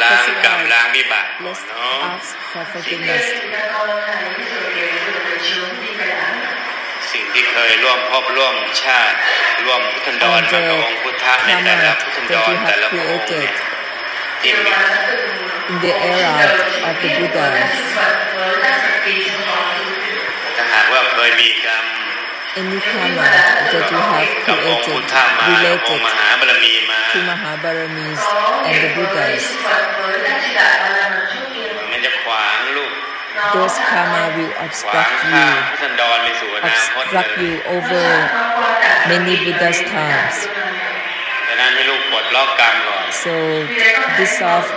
ล้างกรรมล้างวิบาก let's เนาะ ask for forgiveness สิ่งที่เคยร่วมภพร่วมชาติร่วมพุทธันดรมากับองค์พุทธะในแต่ละพุทธันดรแต่ละพระองค์เนี่ยที่มี in the era of the Buddhas ถ้าหากว่าเคยมีกรรม any karma that you have กับองค์พุท created ธะมาอง related ค์มหาบารมีมา to Mahabaramis and the Buddhas มันจะขวางลูก those karma will ขวาง obstruct ทาง you พุทธันดรไปสู่อนาคตเลย obstruct you over many Buddha's times ดังนั้นให้ลูกปลดล็อกกรรมก่อน so dissolve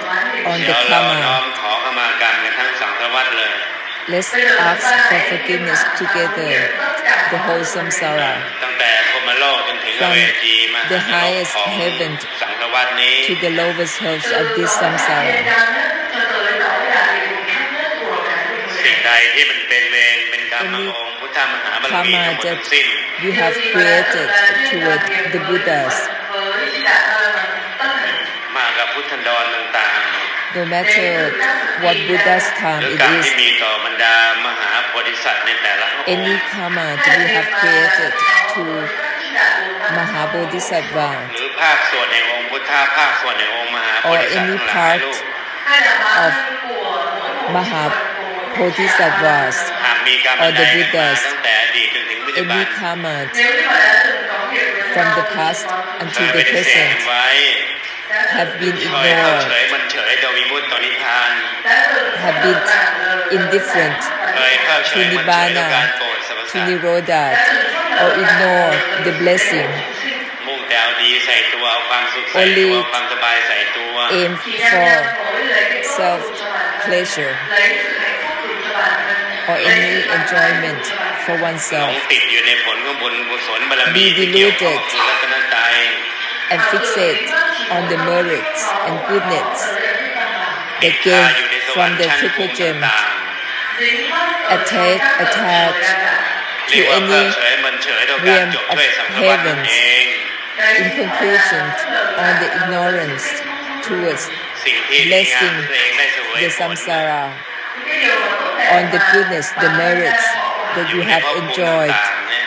on เดี๋ the ยวเราน้อ karma มขอขมากรรมกันทั้งสังสารวัฏเลย let's ask for forgiveness together the whole samsara ตั้งแต่พรหมโลกจนถึงอ from เวจีมหา the นรก highest ของ heaven สังสารวัฏนี้ to the lowest hells of this samsara สิ่งใดที่มันเป็นเวรเป็นกรรมขององค์พุทธมหาบารมี karma ทั้งหมด that ทั้งสิ้น you have created toward the Buddhas มากับพุทธันดรต่าง no matter what Buddha's ๆ time หรือ it กรรม is ที่มีต่อบรรดามหาโพธิสัตว์ในแต่ละพระองค์ any karma that you have created to Mahabodhisattva หรือภาคส่วนในองค์พุทธะภาคส่วนในองค์มหาโพ or ธิสัตว์ any ทั้งหลาย part ลูก of Mahabodhisattvas หากมีกรรม or ใด the กันมา Buddhas ตั้งแต่อดีตจนถึงปัจจุบั any น karma from the past เค until ย the ปฏิเสธ present ไว้ have been เคยเพิก ignored เฉยมันเฉยต่อวิมุตติต่อนิพพาน have been indifferent เคยเพิกเฉ to ยมันเฉยต่อ Nibbana การโปรดสรรพ to สัตว์ Nirodha or ignore the blessing มุ่งแต่เอาดีใส่ตัวเอาความสุขใส่ตัวเอาความสบายใส่ตัว aim for self pleasure or any enjoyment for หล oneself งติดอยู่ในผลของบุญกุศลบารมีที่เกี่ยวข้องกับคุณรัตนตรัย and fixate on the merits and goodness ติด that คา gain อยู่ในสวร from รค์ the ชั้นภู triple มิ gem ต่าง attached ๆ to เรียกว่าเพิก any เฉยมันเฉยต่อการจบด้วยสังสารวัฏนั่นเอง in conclusion on the ignorance towards สิ่งที่ดีงามที่ตัวเองได้เสวย the ผล samsara on the goodness the merits that อยู่ you ใน have ภพภูมิ enjoyed ต่างๆเนี่ย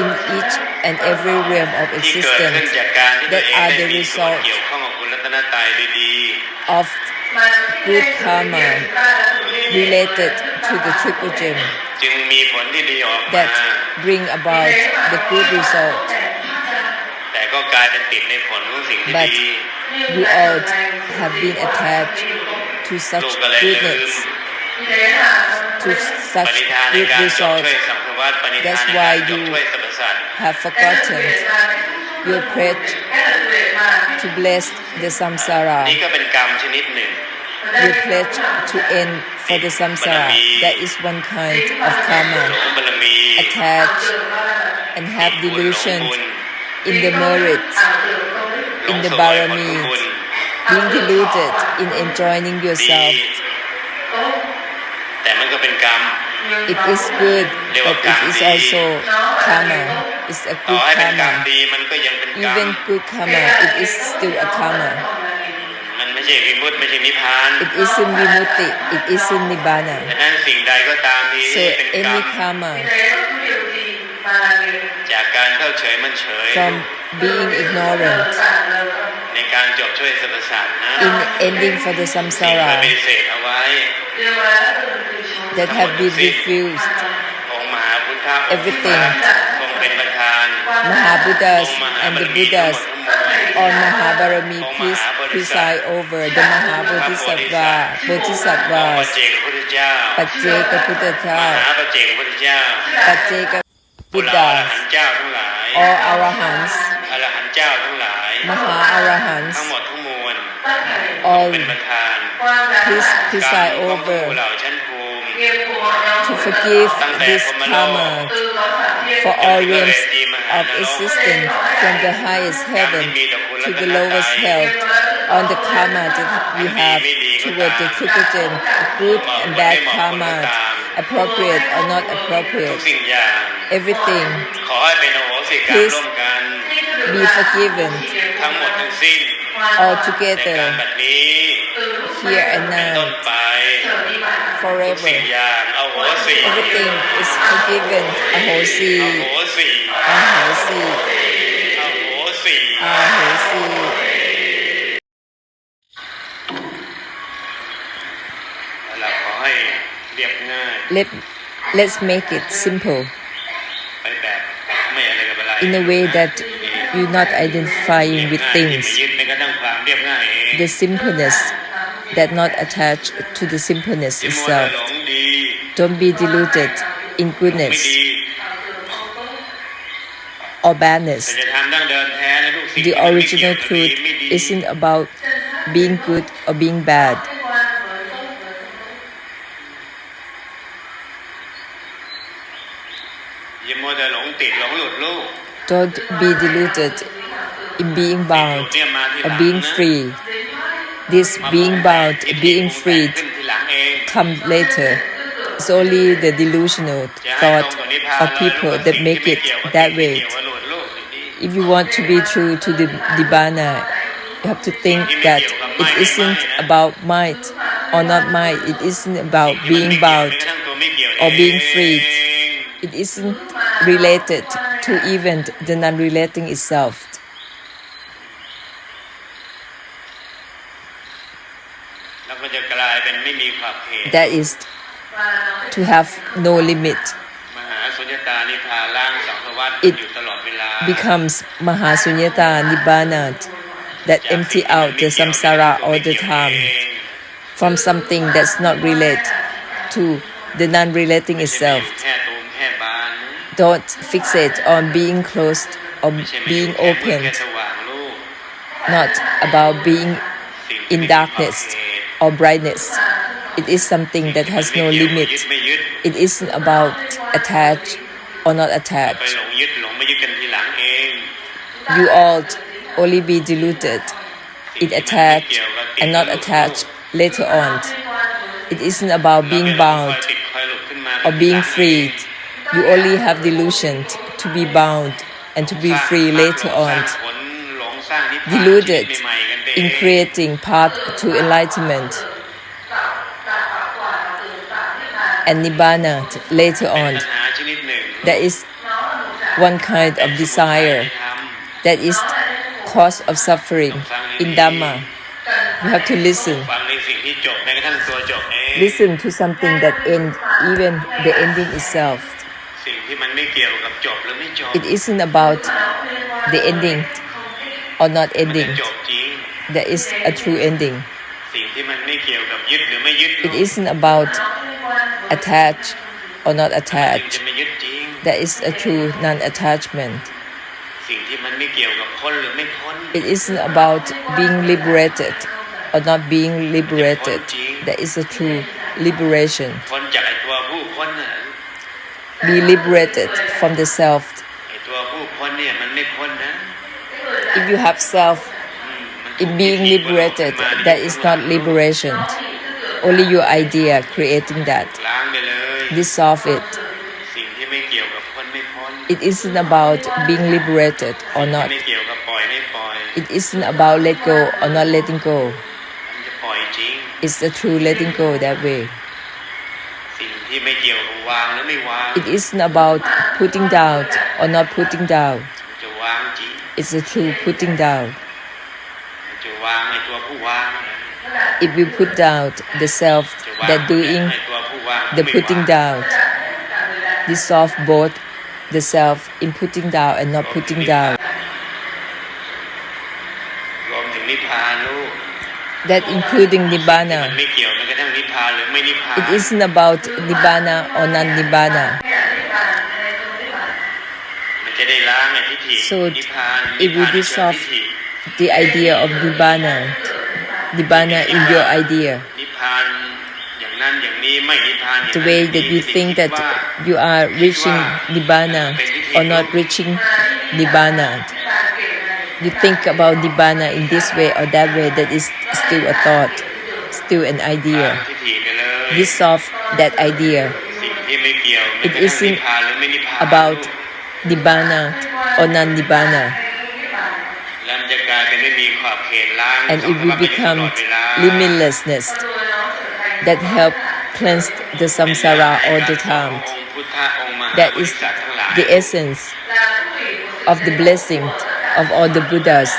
in each and every realm of ที่เกิดขึ้น existence จากการที่ตัว that เอง are ได้ the มีส่วน result เกี่ยวข้องกับคุณรัตนตรัยดี of good karma related to the triple gem ๆจึงมีผลที่ดีออกมา that bring about the good result แต่ก็กลายเป็นติดในผลของสิ่งที่ but ดี you all have been attached to ลู such กก็เลยลืม goodness to ป such ณิธานใน good การจบ results ช่วยสังสารวัฏปณิธาน That's ใน why การจบ you ช่วยสรรพสัตว์ have forgotten your pledge to bless the samsara นี่ก็เป็นกรรมชนิดหนึ่ง your pledge to end for the samsara that is one kind of ห karma ลงบารมี attach and have บุญหลง delusion บุญ in the merits หล in ง the เสวยผลของ barami บุญ being deluded in enjoying ดี yourself แต่มันก็เป็นกรรม it is good but it is also karma it's a ต่อ good ให้เป็นกรรม karma ดีมันก็ยังเป็นกรรม even good karma it is still a karma มันไม่ใช่วิมุตติไม่ใช่นิพพาน it isn't vimutti it isn't nibbana ดังนั้นสิ่งใดก็ตามที่ so เป็นกรร any ม karma จากการเพิกเฉยมันเฉย from being ignorant ในการจบช่วยสรรพสัตว์นะ in ending for the สิ่งเคย samsara ปฏิเสธเอาไว้ that have been refused องค์มหาพุทธะ everything ทรงเป็นประธาน Mahabuddhas องค์มหา and บาร the มีทั้ง Buddhas หมดทั้งมวล or Mahabarami please preside over the Mahabodhisattva องค์ปัจ Bodhisattvas เจกพุทธเจ้า ปัจเจกพุทธ ม เจ้า หาปัจเจกพุทธเจ้า ปัจเจก บุตรอร Buddhas หันต์เจ้าทั้งหลาย or arahants อรหันต์เจ้าทั้งหลาย Maha arahants ทั้งหมดทั้งมวล all เป็นประธาน please กรร preside มของผู้ over เหล่าชั้นภูมิ to forgive ตั้งแต่ this พรหมโลก karma for all realms of existence from the highest heaven to the lowest hell on the karma that we have toward the triple gem, good and bad karma, appropriate or not ทุก appropriate, สิ่งอย่าง everything ขอให้เป็นอโหสิกรรม Please ร่วมกัน be forgiven ทั้งหมดทั้งสิ้น all ใน together การบัดนี้ here and ต้น now, ไป forever. สิ่งอย่างเอาโหสิ Everything is forgiven. Ahosi, เอาโหสิ Ahosi, เอาโหสิ Ahosi. เราขอให้เรียบง่าย Let's make it simple ไปแบบไม่อะไรกับอะไร in a way that you're not identifying with ไม่ things. ยึดในกระทั่งความเรียบง่ายเอง The simpleness that not attached to the simpleness ที่มัวแต่ itself. หลงดี Don't be deluded in ไม่ goodness ดี or badness. แต่จะทำดั้งเดิมแท้ในทุกสิ่ง The ที่มันไม่เกี่ยว original กับดี truth ไม่ดี isn't about being good or being bad. อย่ามัวแต่หลงติดหลงหลุดลูก Don't be deluded in being หลุ bound ดเนี่ยมาทีห or ลัง being นะ free. This มา being ปรุงแต่ง bound, ทิฏฐิ being ปรุงแต่ง free ขึ้นทีหลังเอง come later. It's only the delusional จะให้ตรง thought กับนิพพาน of เลย people ลูก that สิ่งที่ make ไม่ it เกี่ยวกับ that ไม่ way. เกี่ยวกับหลุดลูกดี If you want to be true to the Nibbana, you have to think that it isn't about might or not might. It isn't about สิ่งที่มัน being ไม่เกี่ยว bound แม้กระทั่งตัวไม่เกี่ยว or being เอง freed. It isn't related to even the non-relating itself. แล้วก็จะกลายเป็นไม่มีขอบเขต That is to have no limit. มหาสุญญตานิพพานล่างสังสารวัฏ It อยู่ตลอดเวลา becomes Mahasunyata Nibbana that empty out the samsara all the time from something that's not related to the non-relating ไม่ใช่ itself. แค่ตูมแค่บานนะ Don't fixate on being closed or ไม่ใช่ไม่ being แค่มืดแค่ opened, สว่างลูก not about being สิ่งที่ in ไม่มีขอบ darkness เขต or brightness. It is something that ที่ has มัน no ไม่เกี่ยว limit. ยึดไม่ยึด It isn't about attached or not ไป attached. หลงยึดหลงไม่ยึดกันทีหลังเอง You all only be deluded สิ่ง in ที่มันไม่ attached เกี่ยวกับติด and กับ not ลูก attached later on. It isn't about เรา being ไม่หลงคอย bound ติดคอยหลุดขึ้นมา or being freed. You only have delusion to be bound and to be free later on. Deluded in creating path to enlightenment and Nibbana later on. There is one kind of desire that is cause of suffering in Dhamma. You have to listen. Listen to something that ends, even the ending itself. It isn't about the ending or not ending. There is a true ending. It isn't about attached or not attached. There is a true non-attachment. It isn't about being liberated or not being liberated. There is a true liberation. Be liberated from the self. If you have self in being liberated, that is not liberation. Only your idea creating that. Dissolve it. It isn't about being liberated or not. It isn't about let go or not letting go. It's the true letting go that way. It isn't about putting down or not putting down. It's the true putting down. It will put down the self that doing the putting down. Dissolve both the self in putting down and not putting down. That including Nibbana. It isn't about Nibbana or non-Nibbana. So it will dissolve the idea of Nibbana. Nibbana in your idea. The way that you think that you are reaching Nibbana or not reaching Nibbana. You think about Nibbana in this way or that way, that is still a thought, still an idea. Dissolve that idea. It isn't about Nibbana or non-Nibbana. And it will become limitlessness that help cleanse the samsara all the time. That is the essence of the blessing of all the Buddhas,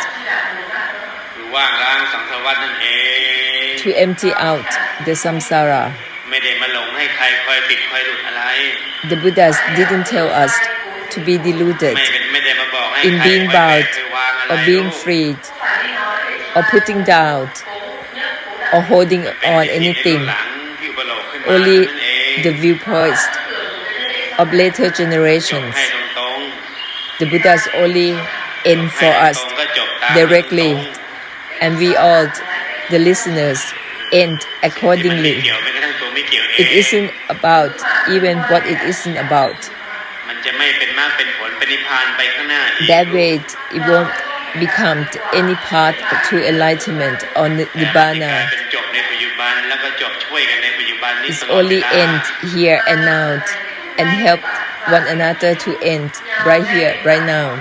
to empty out the samsara. The Buddhas didn't tell us to be deluded in being bound or being freed or putting down or holding on anything. Only the viewpoints of later generations. The Buddhas only end for us directly, and we all, the listeners, end accordingly. It isn't about even what it isn't about. That way it won't become any path to enlightenment or Nibbana. It's only end here and now and help one another to end right here, right now.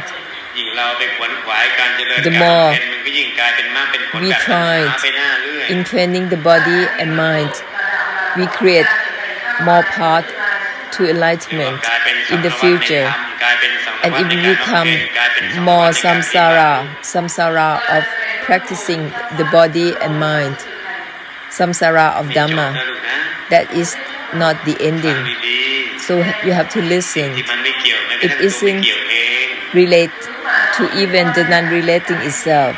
The more we tried in training the body and mind, we create more path to enlightenment in the future, and it will become more samsara of practicing the body and mind, samsara of Dhamma. That is not the ending. So you have to listen. It isn't relate to even the non-relating itself.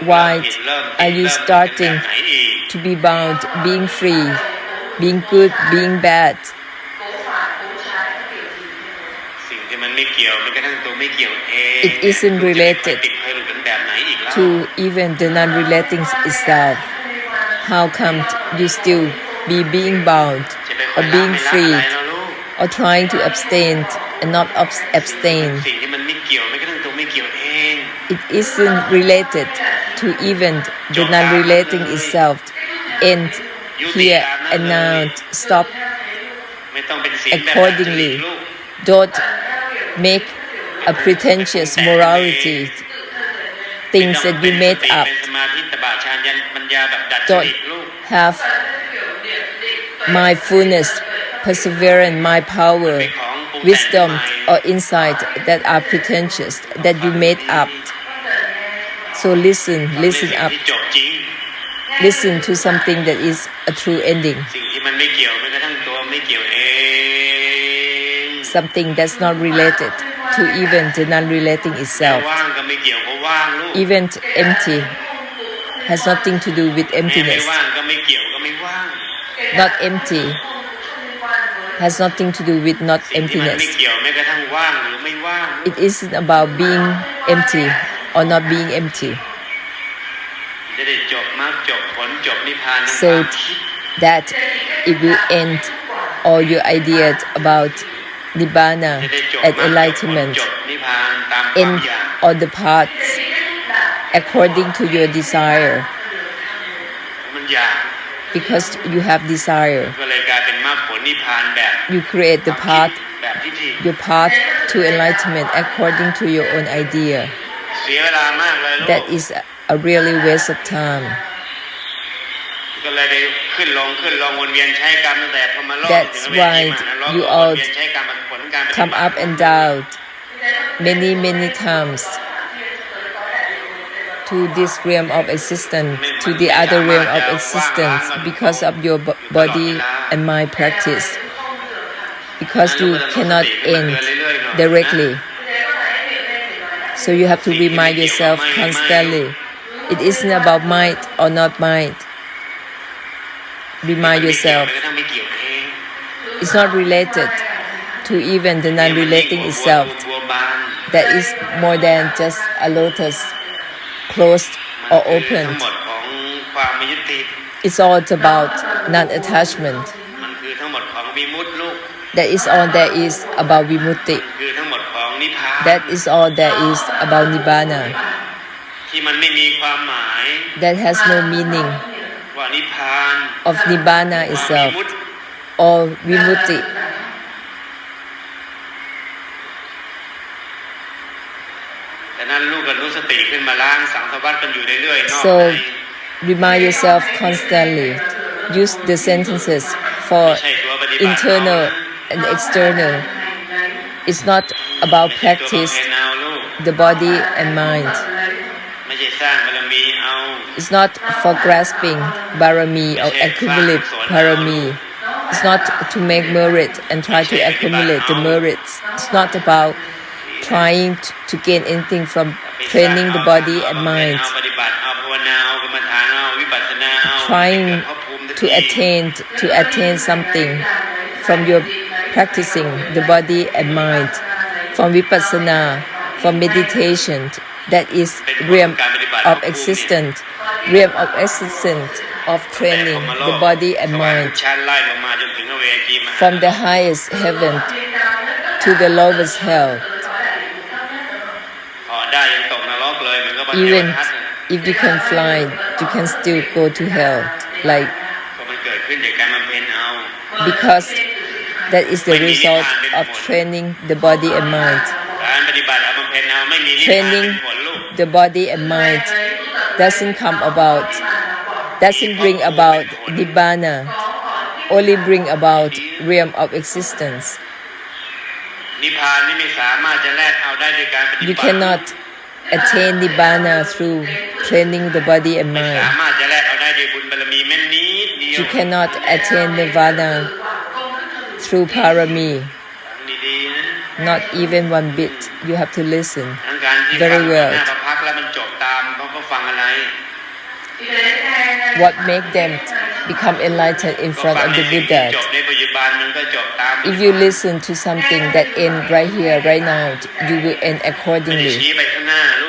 Why are you starting to be bound, being free, being good, being bad? It isn't related to even the non-relating itself. How come you still be being bound or being freed or trying to abstain and not abstain? It isn't related to even the non-relating itself. End here and now. Stop accordingly. Don't make a pretentious morality, things that you made up. Don't have mindfulness, perseverance, mind power, wisdom or insight that are pretentious, that you made up. So listen up. Listen to something that is a true ending. Something that's not related to even the non-relating itself. Even empty has nothing to do with emptiness. Not empty has nothing to do with not emptiness. It isn't about being empty or not being empty. So that it will end all your ideas about Nibbana and enlightenment, end all the paths according to your desire. Because you have desire, you create the path, your path to enlightenment according to your own idea. That is a really waste of time. That's why you all come up and down many times to this realm of existence, to the other realm of existence, because of your body and mind practice. Because you cannot end directly. So you have to remind yourself constantly. It isn't about mind or not mind. Remind yourself. It's not related to even the non-relating itself. That is more than just a lotus, closed or opened. It's all about non-attachment. That is all there is about vimutti. That is all there is about Nibbana. That has no meaning of Nibbana itself or vimutti. So remind yourself constantly. Use the sentences for internal and external. It's not about practice the body and mind. It's not for grasping barami or accumulate parami. It's not to make merit and try to accumulate the merits. It's not about trying to gain anything from training the body and mind. Trying to attain something from your practicing the body and mind, from vipassana, from meditation. That is realm of existence of training the body and mind. From the highest heaven to the lowest hell. Even if you can fly, you can still go to hell. Because that is the result of training the body and mind. Training the body and mind doesn't bring about Nibbana, only bring about realm of existence. You cannot attain Nibbana through training the body and mind. You cannot attain Nirvana through parami. Not even one bit. You have to listen very well. What makes them become enlightened in front of the Buddha? If you listen to something that ends right here, right now, you will end accordingly.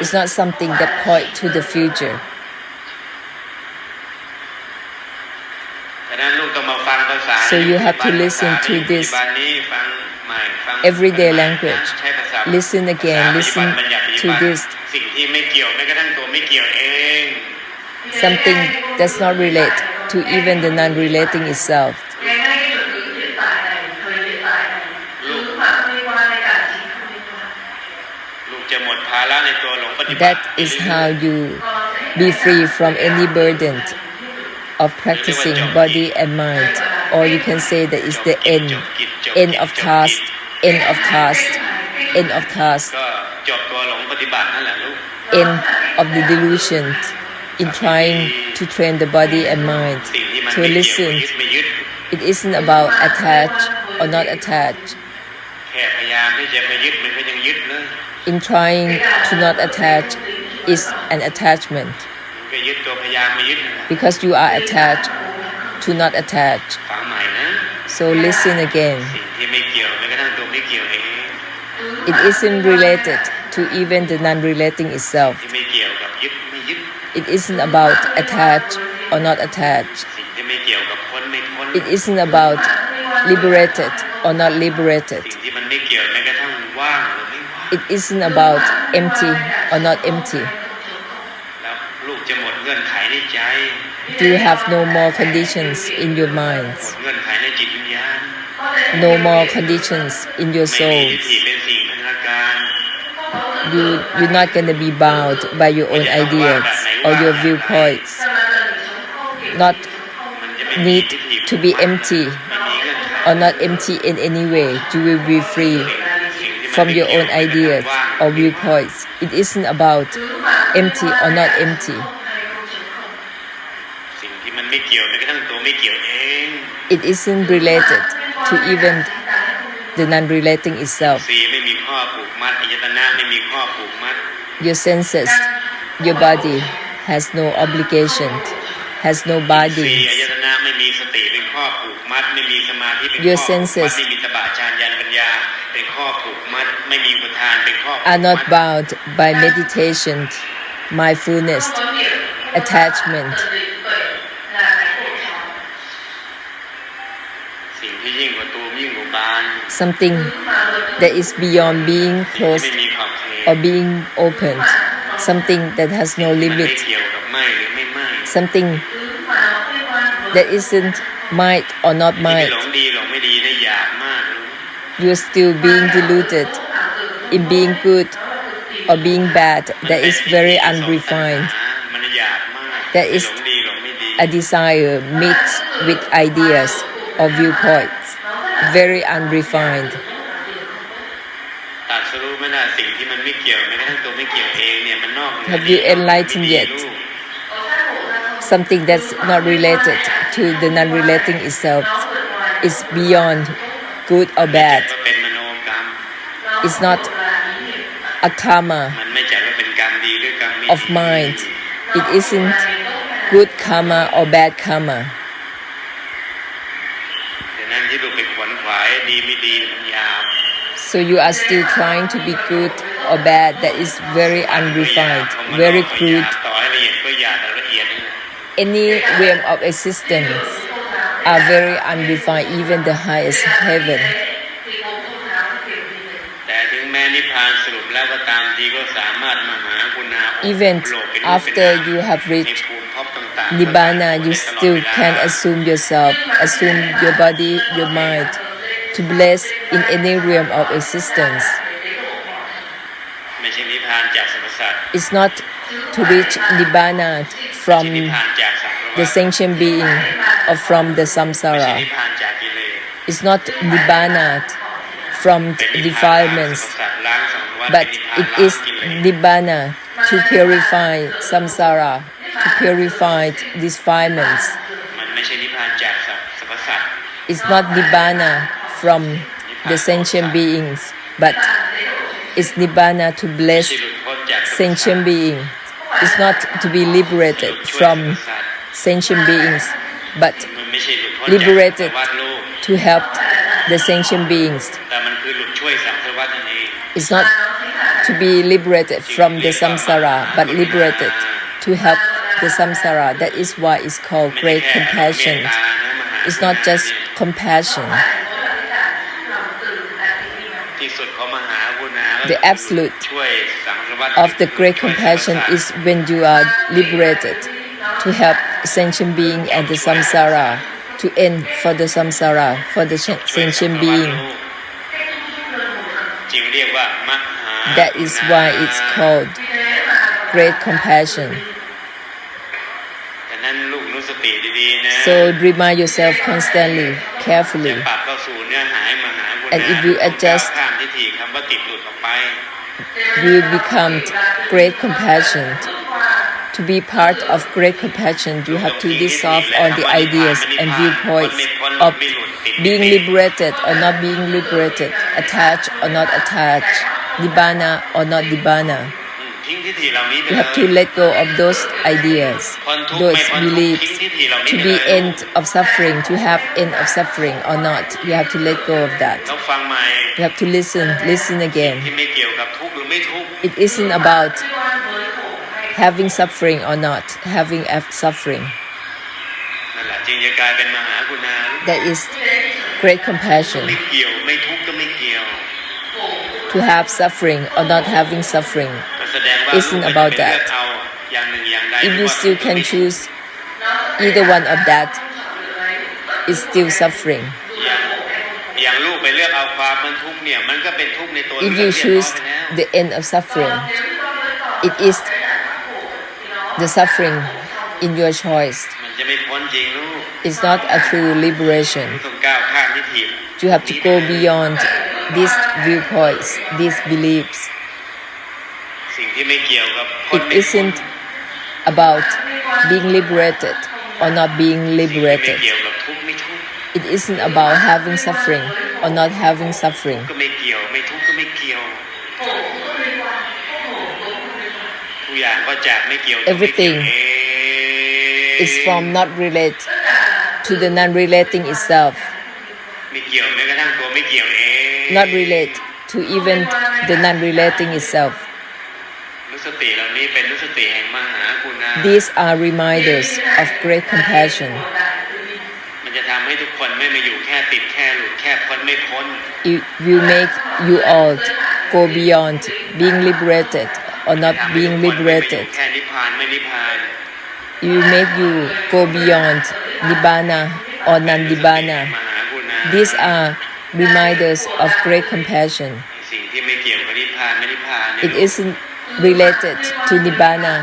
It's not something that points to the future. So you have to listen to this everyday language. Listen again, listen to this. Something does not relate to even the non-relating itself. That is how you be free from any burden of practicing body and mind. Or you can say that it's the end of task, end of task, end of task, end of the delusion in trying to train the body and mind to listen. It isn't about attached or not attached. In trying to not attach is an attachment. Because you are attached to not attach. So listen again. It isn't related to even the non-relating itself. It isn't about attached or not attached. It isn't about liberated or not liberated. It isn't about empty or not empty. You have no more conditions in your minds. No more conditions in your souls. You're not going to be bound by your own ideas or your viewpoints. Not need to be empty or not empty in any way. You will be free from your own ideas or viewpoints. It isn't about empty or not empty. It isn't related to even the non-relating itself. Your senses, your body has no obligation, has no bindings. Your senses are not bound by meditation, mindfulness, attachment. Something that is beyond being closed or being opened. Something that has no limit. Something that isn't might or not might. You're still being deluded in being good or being bad that is very unrefined. มันหยาบมาก That is หลงดีหลงไม่ดี a desire mixed with ideas or viewpoints, very unrefined. ตรัสรู้ไม่ได้สิ่งที่มันไม่เกี่ยวแม้กระทั่งตัวไม่เกี่ยวเองเนี่ยมันนอกเหนือ Have you enlightened yet? Something that's not related to the non-relating itself is beyond good or ไม่จัด bad. ว่าเป็นมโนกรรม It's not a karma มันไม่จัดว่าเป็นกรรมดีหรือกรรมไม่ of ดี mind. It isn't good karma or bad karma. ดังนั้นที่ดูไปขวนขวายดีไม่ดีมันยาว So you are still trying to be good or bad. That is very unrefined, very crude. ต่อให้ละเอียดก็หยาบแต่ละเอียดนี่แหละ Any realm of existence are very unrefined, even the highest heaven. แต่ถึงแม้นิพพานสรุปแล้วก็ตามทีก็สามารถมหากุณา Even โลกเป็นรูปเป็น after นาม you have ใน reached ภูมิภพต่างๆ Nibbana, you ได้ตลอด still เวลา can assume yourself, assume your body, your mind, to bless in any realm of existence. ไม่ใช่นิพพานจากสรรพสัตว์ It's not to reach Nibbana ไม่ใช่ from นิพพานจากสังสาร the วัฏ sentient being or from the ไม่ใช่ samsara. นิพพานจากกิเลส It's not Nibbana from เป็นนิพพานล้างสรร defilements, พสัตว์ล้างสังสารวัฏ but เป็น it นิพพานล้าง is กิเลส Nibbana to purify samsara, to purify defilements. มันไม่ใช่นิพพานจากสรรพสัตว์ It's not Nibbana from the sentient beings, but it's Nibbana to ไม่ bless ใช่หลุดพ้นจากสรรพสัตว์ sentient being. It's not to be liberated ช่วยสรร from พสัตว์ sentient beings, but มันไม่ใช่หลุดพ้น liberated จากสังสารวัฏโลก to help the sentient beings. แต่มันคือหลุดช่วยสังสารวัฏนั่นเอง It's not to be liberated from the samsara, but liberated to help the samsara. That is why it's called ไม่ได้ great แค่เม compassion. ตตานะมหา It's กรุ not ณา just เนี่ย compassion. ที่สุดของมหากรุณาก็ The คือ absolute ช่วยสังสารวัฏ of the great ช่วยสรรพ compassion สัตว์ is when you are liberated to help sentient being and the samsara, to end for the samsara, for the ช่วยสัง sentient สารวัฏ being. โลกจึงเรียกว่ามหา That is why it's called great compassion. ดังนั้นลูกรู้สติดีๆนะ So remind yourself constantly, จะ carefully. ปรับเข้าสู่เนื้อหาให้มหากรุณา And if you adjust ก้าวข้ามทิฏฐิคำว่าติดหลุดออกไป You become great compassion. To be part of great compassion, you have to dissolve all the ideas and viewpoints of being liberated or not being liberated, attached or not attached, Nibbana or not Nibbana. ทิ้งทิฏฐิเหล่านี้ไป You เล have to ย let go of those ideas, พ้นทุกข์ those ไม่พ้นทุกข์ beliefs, ทิ้งทิฏฐิเหล่านี้ to ไป be เลย end of suffering, to have end of suffering or not. You have to let go of that. ต้องฟังใหม่ You have to listen again. ที่ไม่เกี่ยวกับทุกข์หรือไม่ทุกข์ It isn't about having suffering or not having suffering. นั่นแหละจึงจะกลายเป็นมหากรุณา That is great compassion. ไม่เกี่ยวไม่ทุกข์ก็ไม่เกี่ยว To have suffering or not having suffering. ก็แสดงว่า Isn't ลูก about ไม่ได้ that. เลือกเอาอย่างหนึ่งอย่างใด If you ว่า still ทุกข์ can ไม่ทุกข์ choose either one of that, it's still suffering. อย่างลูกไปเลือกเอาความมันทุกข์เนี่ยมันก็เป็นทุกข์ในตัว If เลื you อกเรียบร้อย choose ไปแล้ว the end of suffering, it is the suffering in your choice. มันจะไม่พ้นจริงลูก It's not a true liberation. ต้องก้าวข้ามทิฏฐิ You have to go beyond these viewpoints, these beliefs. สิ่งที่ไม่เกี่ยวกับพ้น It ไม่พ้น isn't about being liberated or not being สิ่งที่ไม่ liberated. เกี่ยวกับทุกข์ไม่ทุกข์ It isn't about having suffering or not having suffering. ก็ไม่เกี่ยวไม่ทุกข์ก็ไม่เกี่ยวทุกอย่างก็จากไม่เกี่ยว Everything ไม่เกี่ยว It's from not relate to the non-relating itself. ไม่เกี่ยวแม้กระทั่งตัวไม่เกี่ยวเอง Not relate to even the non-relating itself. นุสติเหล่านี้เป็นนุสติแห่งมหากรุณา These are reminders of great compassion. มันจะทำให้ทุกคนไม่มาอยู่แค่ติดแค่หลุดแค่พ้นไม่พ้น It will make you all go beyond being liberated or not ทำให้ being ทุกคนไม่มาอยู่ liberated. แค่นิพพานไม่นิพพาน It will make you go beyond Nibbana or non-Nibbana. มหากรุณา These are reminders of great compassion. สิ่งที่ไม่เกี่ยวกับนิพพานไม่นิพพานเนี่ย It isn't related to Nibbana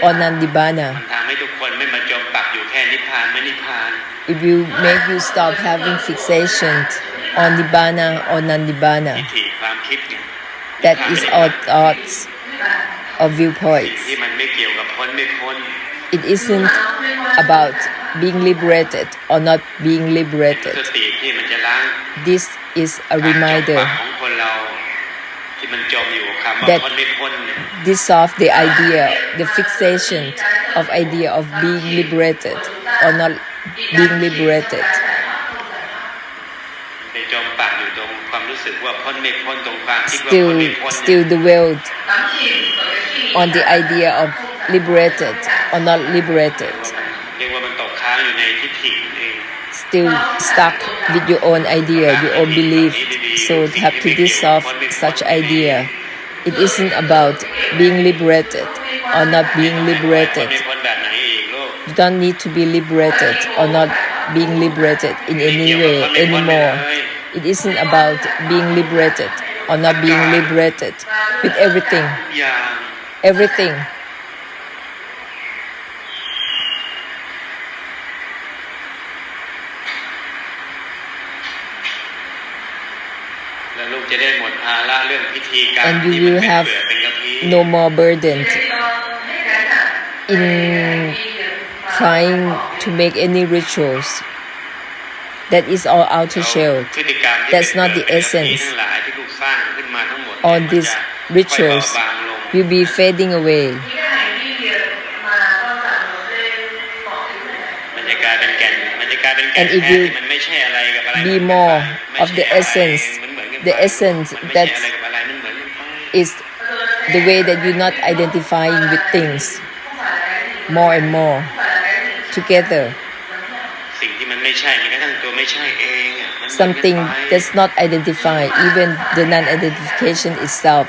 or non-Nibbana. มันทำให้ทุกคนไม่มาจมปักอยู่แค่นิพพานไม่นิพพาน It will make you stop having fixation on Nibbana or ทิฏ non-Nibbana. ฐิความคิดเนี่ย That is all thoughts or สิ่ง viewpoints. ที่มันไม่เกี่ยวกับพ้นไม่พ้น It isn't about being liberated or not being ส liberated. ติที่มันจะล้าง This is a การจม reminder ปักของคนเราที่มันจมอยู่คำว่า that พ้นไม่พ้นเนี่ย dissolve the idea, the fixation of idea of being liberated or not being liberated. ไปจมปักอยู่ตรงความรู้สึกว่าพ้นไม่พ้นตรงความคิดว่าพ้นไม่พ้น Still dwelled on the idea of liberated or not liberated. เรียกว่ามันตกค้างอยู่ในทิฏฐิเอง Still stuck with your own idea, your own belief. So have to dissolve such idea. It isn't about being liberated or not being พ้น liberated. ไม่พ้นแบบไหนอีกลูก You don't need to be liberated or not being liberated in any way anymore. It isn't about being liberated or not being liberated with everything. อย่าง Everything. แล้วลูกจะได้หมดภาระเรื่องพิธีการ And ที่ you มัน will เป็น have เปลือกเป็นกะทิ no more burden in trying to make any rituals. That is all outer shell. พฤติกรรมที่ That's not the เป็นเปลือกเป็นกะทิ essence. ทั้งหลายที่ลูกสร้างขึ้นมาทั้งหมด All เนี่ย these มันจะค่อย rituals เบาบางลง will be fading away. มันจะกลายเป็นแก่นมันจะกลายเป็นแก่น And it แท้ will ที่มันไม่ใช่อะไรกับอะไร Be more ไม่ of ใช่ the อะไร essence. มันเหมือนกัน The ไป essence มันไม่ใช่ that อะไรกับอะไรมันเหมือนกันไป is the way that you're not identifying with things more and more together. สิ่งที่มันไม่ใช่แม้กระทั่งตัวไม่ใช่เองอะมันเหมือนกัน Something ไป that's not identified, even the non-identification itself,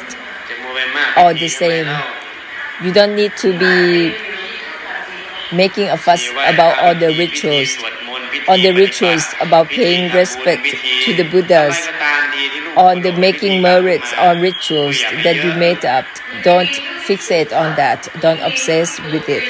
จะมัวไปมาก all พิ the ธีก็ไม่ same. เล่า You don't need to be making a fuss about all the rituals, on the rituals about paying respect to the Buddhas, on the making merits on rituals that you made up. Don't fixate on that. Don't obsess with it.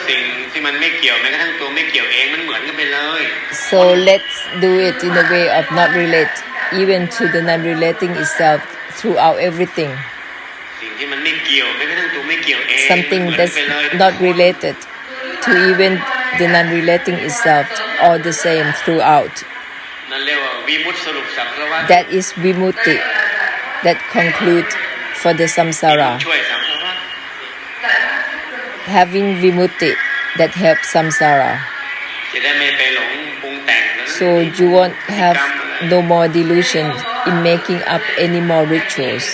สิ่งที่มันไม่เกี่ยวแม้กระทั่งตัวไม่เกี่ยวเองมันเหมือนกันไปเลย So let's do it in a way of not relate, even to the non-relating itself throughout everything. สิ่งที่มันไม่เกี่ยวแม้กระทั่งตัวไม่เกี่ยวเอง Something มันเหมือน that's ไปเลย not related to even the non-relating itself, all the same throughout. นั่นเรียกว่าวิมุตติสรุปสังสารวัฏ That is vimutti that conclude for the วิมุตติ samsara. ช่วยสังสารวัฏ Having vimutti that helps samsara. จะได้ไม่ไปหลงปรุงแต่งนั้น So you won't have no more delusion in making up any more rituals.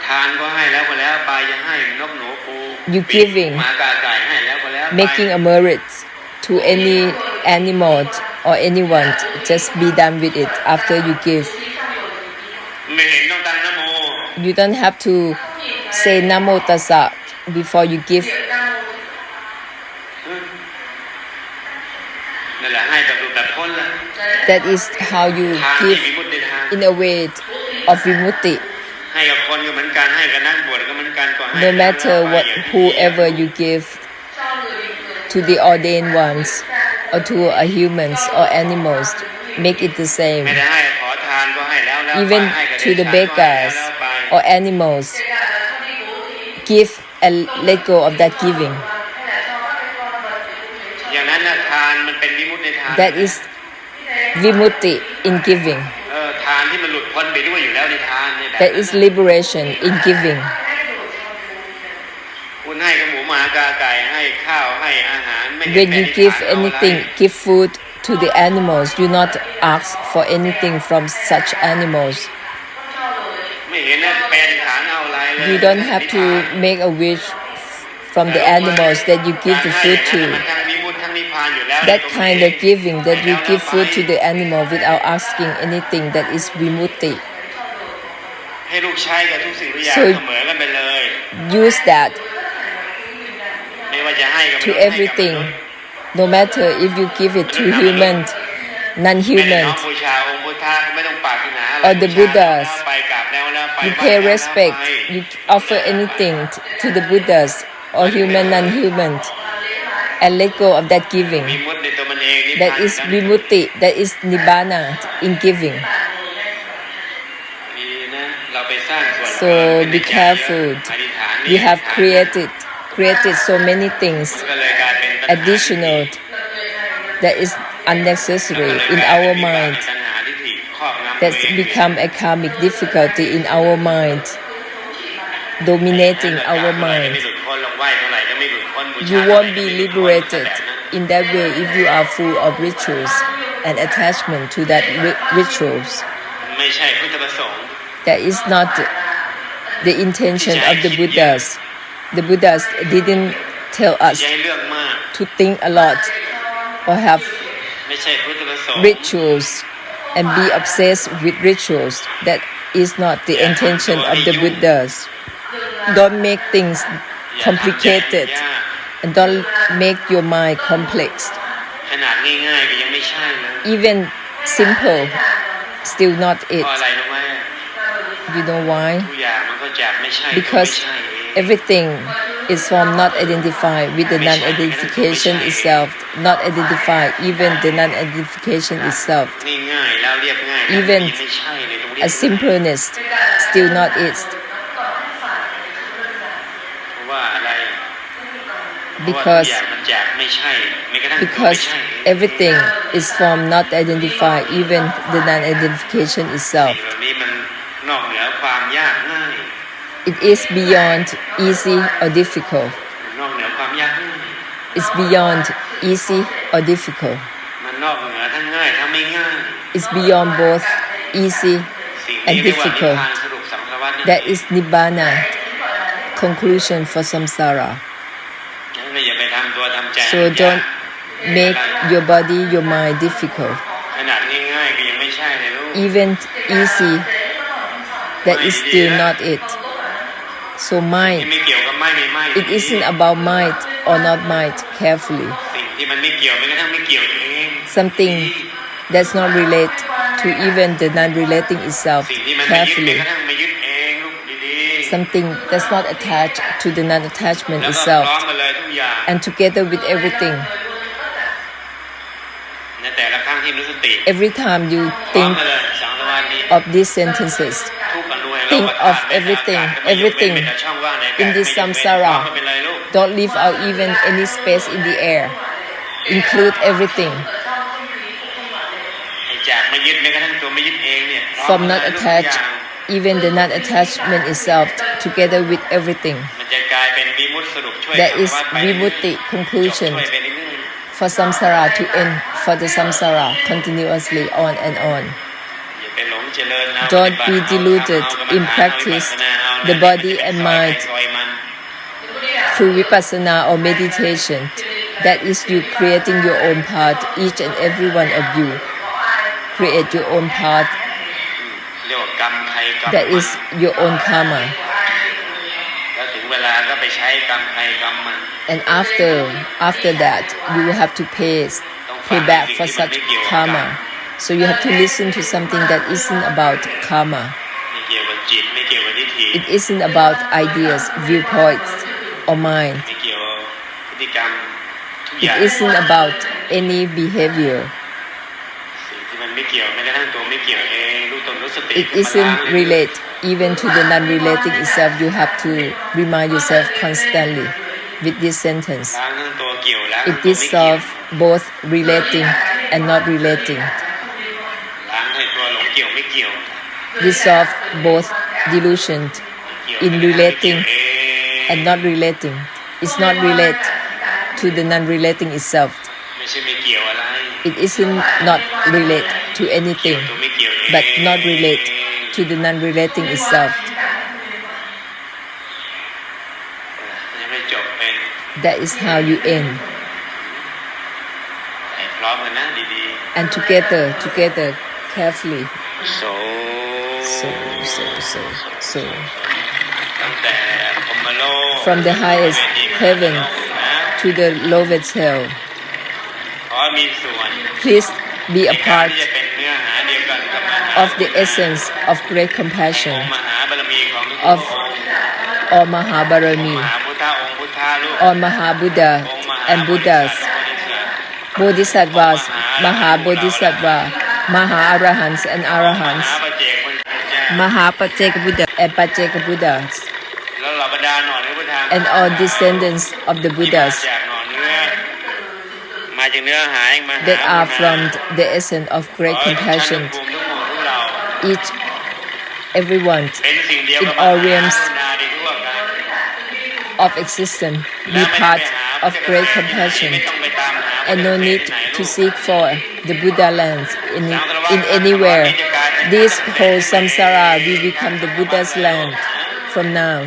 ทานก็ให้แล้วก็แล้วไปยังให้นกหนูปู You ปีก giving หมากาไก่ให้แล้วก็แล้วไป Making a merit to any animal or anyone, just be done with it after you give. ไม่เห็นต้องตั้งนะโม You don't have to say Namo Tassa before you give. นั่นแหละให้แบบรูปแบบพ้นละ That is how you ทานที่ give วิมุตติทาน in a way of vimutti. ให้กับคนก็เหมือนกันให้กับนักบวชก็เหมือนกันก็ให้ No matter what, whoever you give to the ordained ones or to humans or animals, make it the same. ไม่ได้ให้ขอทานก็ให้แล้วแล้ว Even ไปให้กับ to the เดรัจฉานก็ให้แล้ว beggars แล้วไป or animals, give and let go of that giving. อย่างนั้นนะทานมันเป็นวิมุตติในทาน That is vimutti in giving. ทานที่มันหลุดพ้นไปด้วยอยู่แล้วในทานเนี่ยแบบ That is liberation in giving. คุณให้กับหมูหมากาไก่ให้ข้าวให้อาหารไม่ได้ When แปร you นิ give ฐานเอาอะไร anything, give food to the animals. Do not ask for anything from such animals. ไม่เห็นนะแปรนิฐานเอาอะไรเลย You don't have to make a wish from the animals that you give the food มัน to. ทั้งวิมุตติทั้งนิพพานอยู่แล้ว That kind of giving, that you give food to the animal without asking anything, that is vimutti. ให้ลูกใช้กับทุกสิ่งทุกอย่าง So เสมอกันไปเลย use that ไม่ว่าจะให้กับมนุษ to ย์ให้กับมนุษ everything. ย์ No matter if you give it to humans non-human, บูชาองค์พุทธะไม่ต้องปรารถนาอะไร or the Buddhas. ไปกราบแล้วไป You pay respect, you offer anything to the Buddhas or human, non-human, and let go of that giving. มีมุตในตัวมันเองนิพพาน That is vimutti, that is Nibbana in giving. ดีนะเราไปสร้างส่วน So be careful. We have created so many things ก็เลยกลายเป็น additional that is unnecessary in our mind. ตัณหาทิฏฐิครอบงำ That's become a karmic difficulty in our mind, dominating our ไม่ mind. หลุดพ้นลงไหวเท่าไหร่ก็ไม่หลุดพ้นบูชา You won't be liberated in that way if you are full of rituals and attachment to that rituals. ไม่ใช่พุทธประสงค์ That is not the intention of the Buddhas. The Buddhas didn't tell us อย่าให้เลือกมาก to think a lot or have ไม่ใช่พุทธประสงค์ rituals and be obsessed with rituals. That is not the intention of the Buddhas. Don't make things complicated and don't make your mind complex. ขนาดง่ายๆก็ยังไม่ใช่เลย Even simple, still not เพ it. ราะอะไรรู้ไหม You know why? ทุกอย่างมันก็จะไม่ใช่ Because ไม่ใช่เอง everything is from not identified with the non-identification itself, not identified even the non-identification itself. ง่ายๆแล้วเรียบง่าย Even ไม่ใช่เลยตรงนี้ a simpleness, still not it. เพราะว่าอะไร Because เพราะว่าทุกอย่างมันจะไม่ใช่แม้กระทั่งตัวไม่ because ใช่ everything is from not identified, even the non-identification สิ่ itself. งเหล่านี้มันนอกเหนือความยากง่าย It is beyond easy or difficult. นอกเหนือความยากง่าย It's beyond easy or difficult. มันนอกเหนือทั้งง่ายทั้งไม่ง่าย It's beyond both easy สิ่ง and นี้เรียกว่านิพ difficult. พานสรุปสังสารวัฏนั่น That เอง is Nibbana, conclusion for samsara. งั้นก็อย่าไปทำตัวทำใจ So ให้ยาก don't make your body, your mind difficult. ขนาดง่ายๆก็ยังไม่ใช่เลยลูก Even easy, that is still not it. So ที่ mind, ไม่เกี่ยวกับไม่ไม่ it isn't about might or not might carefully. สิ่งที่มันไม่เกี่ยวแม้กระทั่งไม่เกี่ยวเอง Something that's not relate to even the non-relating itself สิ่งที่มันไม่ยึดแม้ carefully. กระทั่งไม่ยึดเองลูกดี Something that's not attached to the ๆ non-attachment แล้วก็พ itself ร้อมกันเลยทุกอย่าง and together with everything. ในแต่ละครั้งที่รู้สติ Every time you พร้อม think กันเลยสังสารวัฏนี้ of these sentences, ทุกอนุแห่ง think โลกธา of ตุเป็น everything, อากาศไม่ยกเว้น everything เป็นแต่ช่องว่างในอากาศ in this ไม่ยกเว้น samsara. พร้อมกันเป็นไรลูก Don't leave out even any space in the air. Include everything ให้จากไม่ยึดแม้กระทั่งตัวไม่ยึดเองเนี่ยพร้อม from กัน not เลยทุกอย่าง attached, even the non-attachment itself, together with everything. มันจะกลายเป็นวิมุตติสรุปช่วย That สัง is สารวัฏไปเรื่อยๆ vimutti จบ conclusion ช่วยไปเรื่อย for samsara to end for the samsara continuously on and on. ๆอย่าไปหลงเจริญเอา Don't ปฏิ be บัติ deluded เอา in practice เอา the นั่น body มันจะ and ไปซอย mind ใครซอยมัน through vipassana or meditation. That is you creating your own path, each and every one of you. Create your own path. เรียกว่ากรรมใครกรรม That มัน is your own karma. แล้วถึงเวลาก็ไปใช้กรรมใครกรรมมัน And after that, you will have to pay back for such karma. So you have to listen to something that isn't about karma. ไม่เกี่ยวกับจิตไม่เกี่ยวกับทิฏฐิ It isn't about ideas, viewpoints, or mind. ไม่เกี่ยวกับพฤติกรรมทุกอ It ย่าง isn't about any behavior. สิ่งที่มันไม่เกี่ยวแม้กระทั่งตัวไม่เกี่ยวเองรู้ตนรู้สติ It isn't relate even to the non-relating itself. You have to remind yourself constantly with this sentence. ล้างทั้งตัวเกี่ยวล้างทั้ง It ตัวไม่เกี่ยว dissolves both relating and not relating. ล้างให้ตัวหลงเกี่ยวไม่เกี่ยว Dissolve both delusion เกี่ยว in ไม่กระทั่งไม่เกี่ยว relating เอง and not relating. It's not relate to the non-relating itself. ไม่ใช่ไม่เกี่ยวอะไร It isn't not relate to เกี่ยว anything, ตัวไม่เกี่ยวเอง but not relate to the non-relating itself. ยังไม่จบเป็น That is how you end. ให้พร้อมกันนะดี And together, carefully. ๆโส So. ตั้งแต่พรหมโลก From the highest heaven นะ to the lowest hell. ขอมีส่วน Please be a part จะเป็นเนื้อหาเดียวกันกับมหา of the essence of great อง compassion ค์มหาบารมีของทุก of องค์ all Mahabarami, มหาพุทธะองค์พุทธะลูก all Mahabuddha องค์มหา and Buddhas, บริษัท Bodhisattvas, Mahabodhisattva, Maha Arahants and มหา Arahants, ปัจเจกพุทธเจ้า Mahapajeka Buddha and Pajeka Buddhas, แล้วเหล่าบรรดาหน่อเนื้อพุทธะ and all descendants of the ที่มา Buddhas จากหน่อเนื้อมาจากเนื้อหาแห่งมหา that are มหา from the essence of ขอ great ให้ทุกท่าน compassion, ทุกภูมิทุกหมู่ทุกเหล่า each, everyone เป็นสิ่งเดียว in กับม all หา realms กรุณาธิทั่วกัน of existence be part of great compassion, ไม่ต้องไปตามหา and no need to seek for the Buddha lands in anywhere. This whole samsara will become the Buddha's land from now.